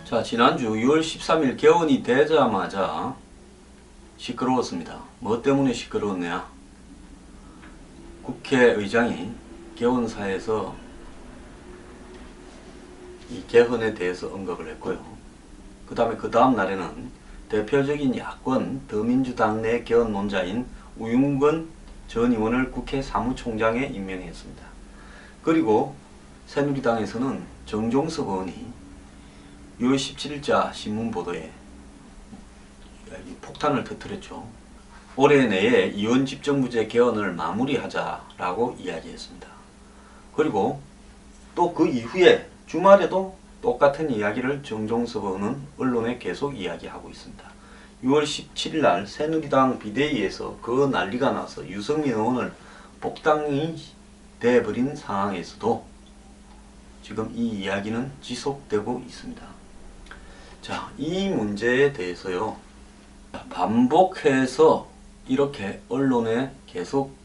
자, 지난주 6월 13일 개원이 되자마자 시끄러웠습니다. 뭐 때문에 시끄러웠냐? 국회의장이 개원사에서 이 개헌에 대해서 언급을 했고요. 그 다음 날에는 대표적인 야권 더민주당 내 개헌론자인 우윤근 전 의원을 국회 사무총장에 임명했습니다. 그리고 새누리당에서는 정종섭 의원이 6월 17일자 신문보도에 폭탄을 터뜨렸죠. 올해 내에 이원 집정부제 개헌을 마무리하자라고 이야기했습니다. 그리고 또 그 이후에 주말에도 똑같은 이야기를 정종섭 의원은 언론에 계속 이야기하고 있습니다. 6월 17일 날 새누리당 비대위에서 그 난리가 나서 유승민 의원을 복당이 돼버린 상황에서도 지금 이 이야기는 지속되고 있습니다. 자, 이 문제에 대해서요, 반복해서 이렇게 언론에 계속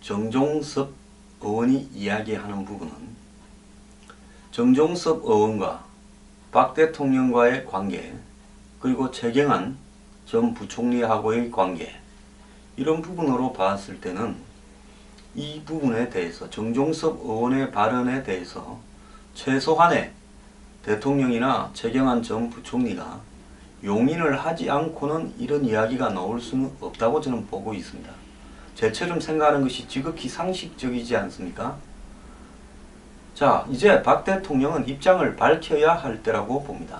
정종섭 의원이 이야기하는 부분은 정종섭 의원과 박 대통령과의 관계, 그리고 최경환 전 부총리하고의 관계, 이런 부분으로 봤을 때는 이 부분에 대해서 정종섭 의원의 발언에 대해서 최소한의 대통령이나 최경환 전 부총리가 용인을 하지 않고는 이런 이야기가 나올 수는 없다고 저는 보고 있습니다. 제처럼 생각하는 것이 지극히 상식적이지 않습니까? 자, 이제 박 대통령은 입장을 밝혀야 할 때라고 봅니다.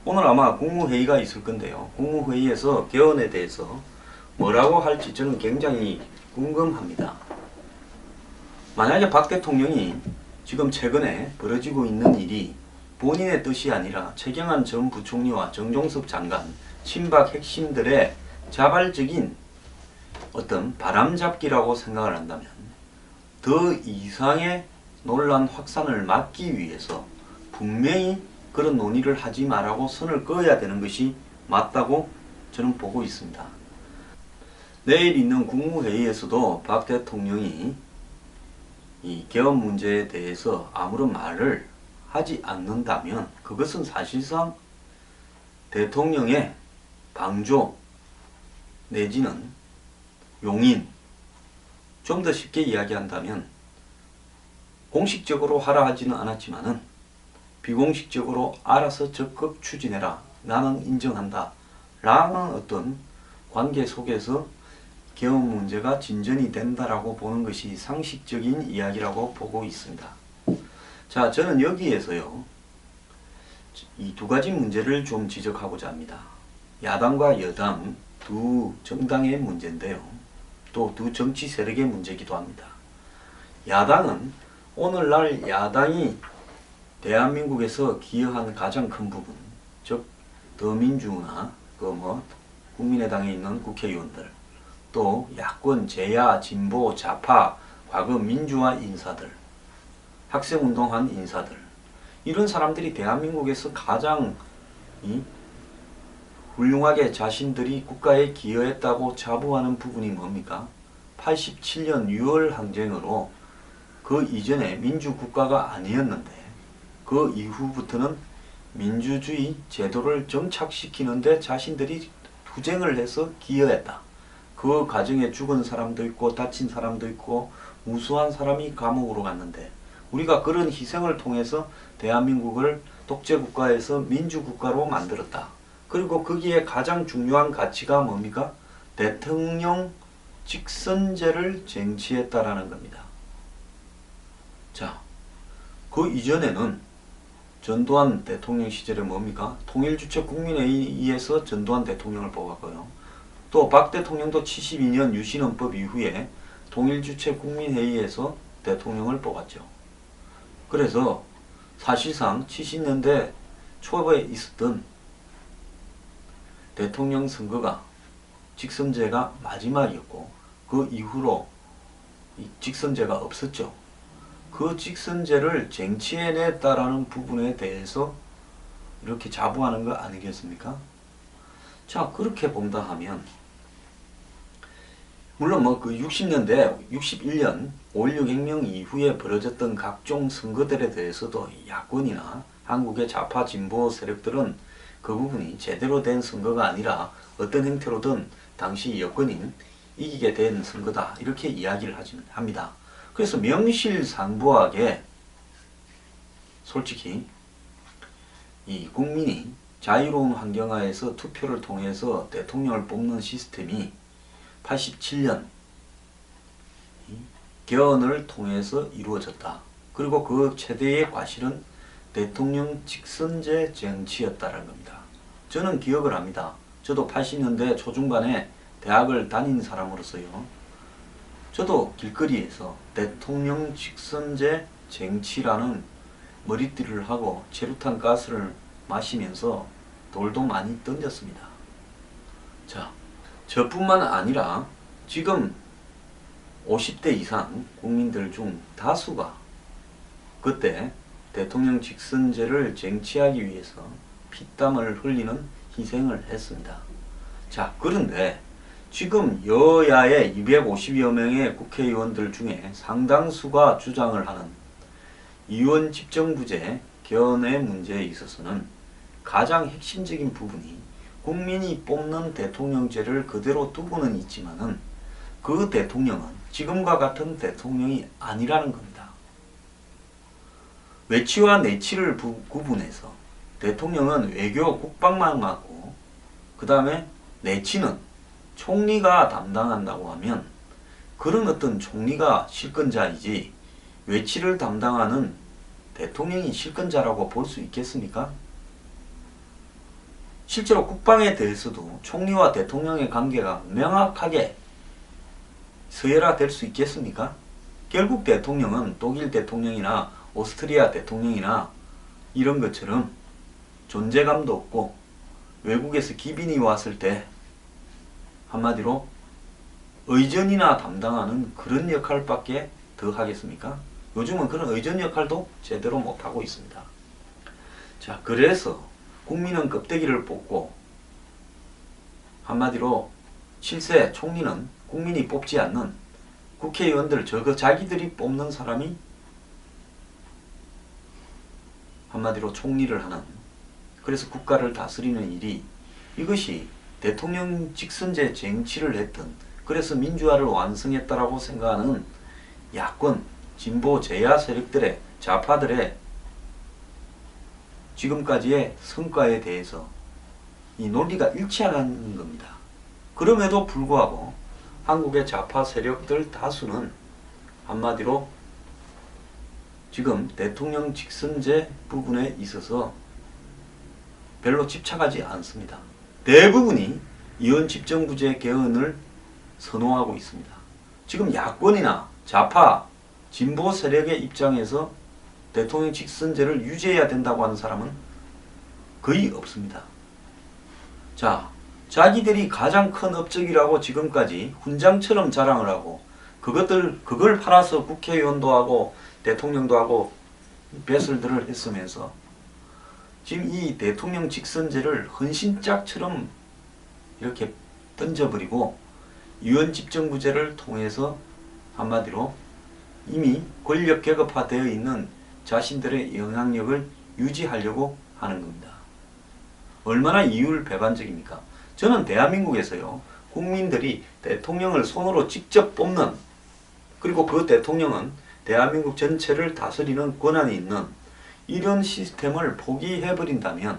오늘 아마 국무회의가 있을 건데요. 국무회의에서 개헌에 대해서 뭐라고 할지 저는 굉장히 궁금합니다. 만약에 박 대통령이 지금 최근에 벌어지고 있는 일이 본인의 뜻이 아니라 최경환 전 부총리와 정종섭 장관, 친박 핵심들의 자발적인 어떤 바람잡기라고 생각을 한다면 더 이상의 논란 확산을 막기 위해서 분명히 그런 논의를 하지 말라고 선을 그어야 되는 것이 맞다고 저는 보고 있습니다. 내일 있는 국무회의에서도 박 대통령이 이 개헌 문제에 대해서 아무런 말을 하지 않는다면 그것은 사실상 대통령의 방조 내지는 용인, 좀 더 쉽게 이야기한다면 공식적으로 하라 하지는 않았지만은 비공식적으로 알아서 적극 추진해라, 나는 인정한다 라는 어떤 관계 속에서 개헌 문제가 진전이 된다라고 보는 것이 상식적인 이야기라고 보고 있습니다. 자, 저는 여기에서요, 이 두 가지 문제를 좀 지적하고자 합니다. 야당과 여당 두 정당의 문제인데요. 또 두 정치 세력의 문제이기도 합니다. 야당은 오늘날 야당이 대한민국에서 기여한 가장 큰 부분, 즉 더민주나 국민의당에 있는 국회의원들, 또 야권, 제야, 진보, 좌파, 과거 민주화 인사들, 학생운동한 인사들, 이런 사람들이 대한민국에서 가장 훌륭하게 자신들이 국가에 기여했다고 자부하는 부분이 뭡니까? 87년 6월 항쟁으로 그 이전에 민주국가가 아니었는데 그 이후부터는 민주주의 제도를 정착시키는데 자신들이 투쟁을 해서 기여했다. 그 과정에 죽은 사람도 있고 다친 사람도 있고 무수한 사람이 감옥으로 갔는데 우리가 그런 희생을 통해서 대한민국을 독재국가에서 민주국가로 만들었다. 그리고 거기에 가장 중요한 가치가 뭡니까? 대통령 직선제를 쟁취했다라는 겁니다. 자, 그 이전에는 전두환 대통령 시절에 뭡니까? 통일주체 국민회의에서 전두환 대통령을 뽑았고요. 또 박 대통령도 72년 유신헌법 이후에 통일주체 국민회의에서 대통령을 뽑았죠. 그래서 사실상 70년대 초반에 있었던 대통령 선거가 직선제가 마지막이었고 그 이후로 직선제가 없었죠. 그 직선제를 쟁취해냈다라는 부분에 대해서 이렇게 자부하는 거 아니겠습니까? 자, 그렇게 본다 하면 물론 그 60년대 61년 5.16 혁명 이후에 벌어졌던 각종 선거들에 대해서도 야권이나 한국의 좌파 진보 세력들은 그 부분이 제대로 된 선거가 아니라 어떤 형태로든 당시 여권인 이기게 된 선거다 이렇게 이야기를 합니다. 그래서 명실상부하게 솔직히 이 국민이 자유로운 환경하에서 투표를 통해서 대통령을 뽑는 시스템이 87년 개헌을 통해서 이루어졌다. 그리고 그 최대의 과실은 대통령 직선제 정치였다는 겁니다. 저는 기억을 합니다. 저도 80년대 초중반에 대학을 다닌 사람으로서요. 저도 길거리에서 대통령 직선제 정치라는 머리띠를 하고 체류탄 가스를 마시면서 돌도 많이 던졌습니다. 자, 저뿐만 아니라 지금 50대 이상 국민들 중 다수가 그때 대통령 직선제를 쟁취하기 위해서 피땀을 흘리는 희생을 했습니다. 자, 그런데 지금 여야의 250여 명의 국회의원들 중에 상당수가 주장을 하는 이원 집정부제 개헌의 문제에 있어서는 가장 핵심적인 부분이 국민이 뽑는 대통령제를 그대로 두고는 있지만은 그 대통령은 지금과 같은 대통령이 아니라는 겁니다. 외치와 내치를 구분해서 대통령은 외교 국방만 맡고 그 다음에 내치는 총리가 담당한다고 하면 그런 어떤 총리가 실권자이지 외치를 담당하는 대통령이 실권자라고 볼 수 있겠습니까? 실제로 국방에 대해서도 총리와 대통령의 관계가 명확하게 서열화될 수 있겠습니까? 결국 대통령은 독일 대통령이나 오스트리아 대통령이나 이런 것처럼 존재감도 없고 외국에서 기빈이 왔을 때 한마디로 의전이나 담당하는 그런 역할밖에 더 하겠습니까? 요즘은 그런 의전 역할도 제대로 못하고 있습니다. 자, 그래서 국민은 껍데기를 뽑고 한마디로 실세 총리는 국민이 뽑지 않는 국회의원들 저거 자기들이 뽑는 사람이 한마디로 총리를 하는, 그래서 국가를 다스리는 일이, 이것이 대통령 직선제 쟁취를 했던, 그래서 민주화를 완성했다라고 생각하는 야권 진보 제야 세력들의 좌파들의 지금까지의 성과에 대해서 이 논리가 일치하는 겁니다. 그럼에도 불구하고 한국의 좌파 세력들 다수는 한마디로 지금 대통령 직선제 부분에 있어서 별로 집착하지 않습니다. 대부분이 이원 집정부제 개헌을 선호하고 있습니다. 지금 야권이나 좌파 진보 세력의 입장에서 대통령 직선제를 유지해야 된다고 하는 사람은 거의 없습니다. 자, 자기들이 가장 큰 업적이라고 지금까지 훈장처럼 자랑을 하고 그걸 팔아서 국회의원도 하고 대통령도 하고 배설들을 했으면서 지금 이 대통령 직선제를 헌신짝처럼 이렇게 던져버리고 이원 집정부제를 통해서 한마디로 이미 권력 계급화되어 있는 자신들의 영향력을 유지하려고 하는 겁니다. 얼마나 이율배반적입니까? 저는 대한민국에서요, 국민들이 대통령을 손으로 직접 뽑는, 그리고 그 대통령은 대한민국 전체를 다스리는 권한이 있는 이런 시스템을 포기해버린다면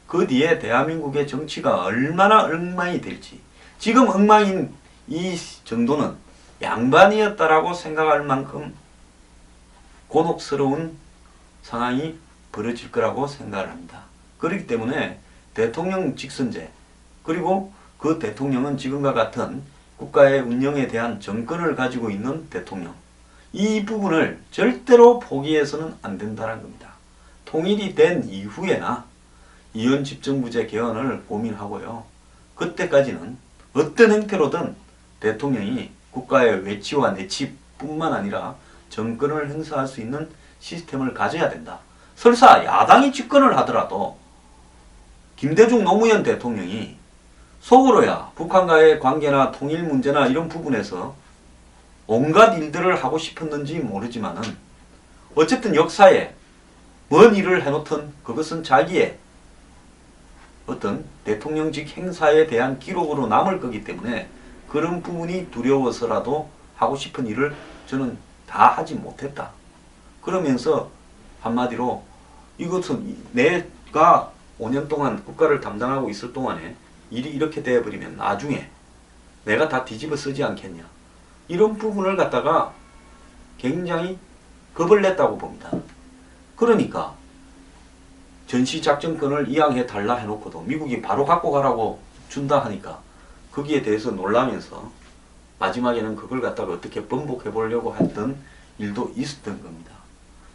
그 뒤에 대한민국의 정치가 얼마나 엉망이 될지, 지금 엉망인 이 정도는 양반이었다라고 생각할 만큼 곤혹스러운 상황이 벌어질 거라고 생각을 합니다. 그렇기 때문에 대통령 직선제, 그리고 그 대통령은 지금과 같은 국가의 운영에 대한 정권을 가지고 있는 대통령, 이 부분을 절대로 포기해서는 안 된다는 겁니다. 통일이 된 이후에나 이원 집정부제 개헌을 고민하고요, 그때까지는 어떤 형태로든 대통령이 국가의 외치와 내치뿐만 아니라 정권을 행사할 수 있는 시스템을 가져야 된다. 설사 야당이 집권을 하더라도 김대중 노무현 대통령이 속으로야 북한과의 관계나 통일 문제나 이런 부분에서 온갖 일들을 하고 싶었는지 모르지만은 어쨌든 역사에 뭔 일을 해놓든 그것은 자기의 어떤 대통령직 행사에 대한 기록으로 남을 거기 때문에 그런 부분이 두려워서라도 하고 싶은 일을 저는 다 하지 못했다. 그러면서 한마디로 이것은 내가 5년 동안 국가를 담당하고 있을 동안에 일이 이렇게 되어버리면 나중에 내가 다 뒤집어 쓰지 않겠냐. 이런 부분을 갖다가 굉장히 겁을 냈다고 봅니다. 그러니까 전시작전권을 이양해 달라 해놓고도 미국이 바로 갖고 가라고 준다 하니까 거기에 대해서 놀라면서 마지막에는 그걸 갖다가 어떻게 번복해 보려고 했던 일도 있었던 겁니다.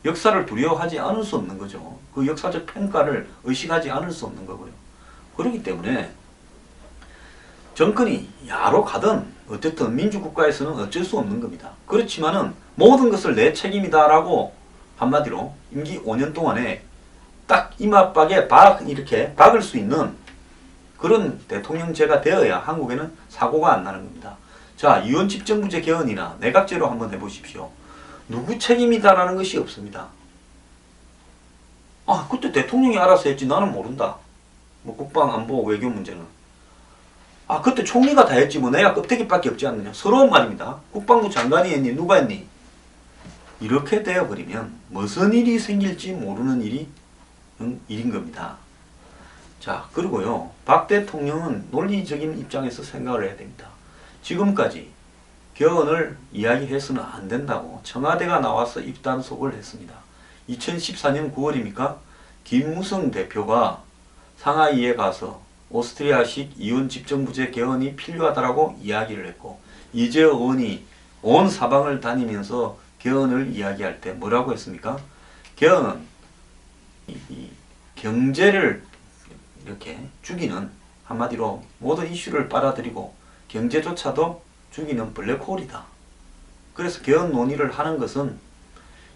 역사를 두려워하지 않을 수 없는 거죠. 그 역사적 평가를 의식하지 않을 수 없는 거고요. 그렇기 때문에 정권이 야로 가든 어쨌든 민주국가에서는 어쩔 수 없는 겁니다. 그렇지만은 모든 것을 내 책임이다라고 한마디로 임기 5년 동안에 딱 이마박에 이렇게 박을 수 있는 그런 대통령제가 되어야 한국에는 사고가 안 나는 겁니다. 자, 이원집정부제 개헌이나 내각제로 한번 해보십시오. 누구 책임이다라는 것이 없습니다. 아, 그때 대통령이 알아서 했지 나는 모른다. 뭐 국방, 안보, 외교 문제는. 아, 그때 총리가 다 했지 뭐 내가 껍데기밖에 없지 않느냐. 서러운 말입니다. 국방부 장관이 했니? 누가 했니? 이렇게 되어버리면 무슨 일이 생길지 모르는 일인 겁니다. 자, 그리고요. 박 대통령은 논리적인 입장에서 생각을 해야 됩니다. 지금까지 개헌을 이야기해서는 안 된다고 청와대가 나와서 입단속을 했습니다. 2014년 9월입니까? 김무성 대표가 상하이에 가서 오스트리아식 이원집정부제 개헌이 필요하다라고 이야기를 했고 이재호 의원이 온 사방을 다니면서 개헌을 이야기할 때 뭐라고 했습니까? 개헌은 이 경제를 이렇게 죽이는 한마디로 모든 이슈를 빨아들이고 경제조차도 죽이는 블랙홀이다. 그래서 개헌 논의를 하는 것은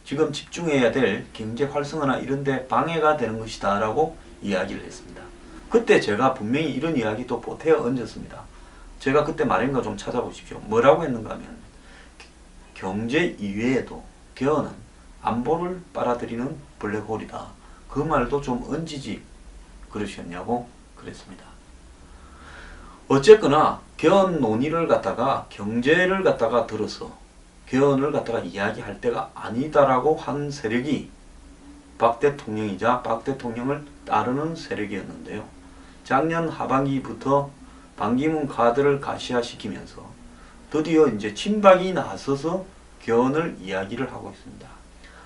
지금 집중해야 될 경제 활성화나 이런 데 방해가 되는 것이다 라고 이야기를 했습니다. 그때 제가 분명히 이런 이야기도 보태어 얹었습니다. 제가 그때 말한 거 좀 찾아보십시오. 뭐라고 했는가 하면 경제 이외에도 개헌은 안보를 빨아들이는 블랙홀이다. 그 말도 좀 얹지 그러셨냐고 그랬습니다. 어쨌거나 개헌 논의를 갖다가 경제를 갖다가 들어서 개헌을 갖다가 이야기할 때가 아니다라고 한 세력이 박 대통령이자 박 대통령을 따르는 세력이었는데요. 작년 하반기부터 반기문 카드를 가시화시키면서 드디어 이제 친박이 나서서 개헌을 이야기를 하고 있습니다.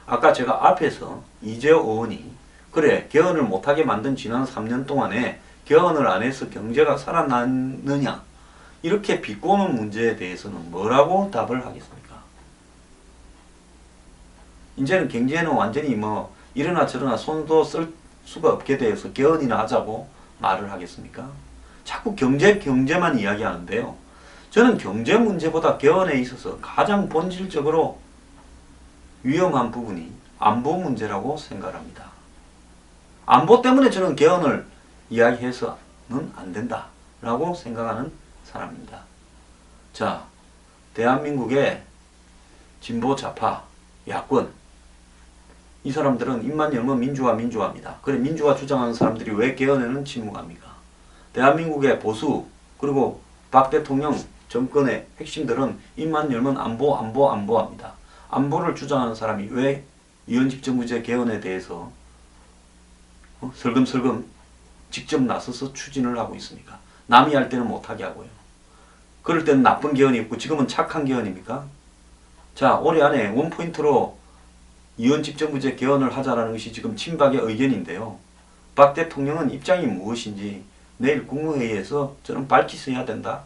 아까 제가 앞에서 이재호 의원이 그래 개헌을 못하게 만든 지난 3년 동안에 개헌을 안 해서 경제가 살아났느냐 이렇게 비꼬는 문제에 대해서는 뭐라고 답을 하겠습니까? 이제는 경제는 완전히 뭐 이러나 저러나 손도 쓸 수가 없게 되어서 개헌이나 하자고 말을 하겠습니까? 자꾸 경제만 이야기하는데요. 저는 경제 문제보다 개헌에 있어서 가장 본질적으로 위험한 부분이 안보 문제라고 생각합니다. 안보 때문에 저는 개헌을 이야기해서는 안 된다라고 생각하는 사람입니다. 자, 대한민국의 진보 좌파, 야권 이 사람들은 입만 열면 민주화입니다. 그래 민주화 주장하는 사람들이 왜 개헌에는 침묵합니까? 대한민국의 보수 그리고 박 대통령 정권의 핵심들은 입만 열면 안보합니다. 안보를 주장하는 사람이 왜 이원집정부제 개헌에 대해서 설금설금 직접 나서서 추진을 하고 있습니까? 남이 할 때는 못하게 하고요. 그럴 때는 나쁜 개헌이 있고 지금은 착한 개헌입니까? 자, 올해 안에 원포인트로 이원집정부제 개헌을 하자라는 것이 지금 친박의 의견인데요. 박 대통령은 입장이 무엇인지 내일 국무회의에서 저는 밝히셔야 된다.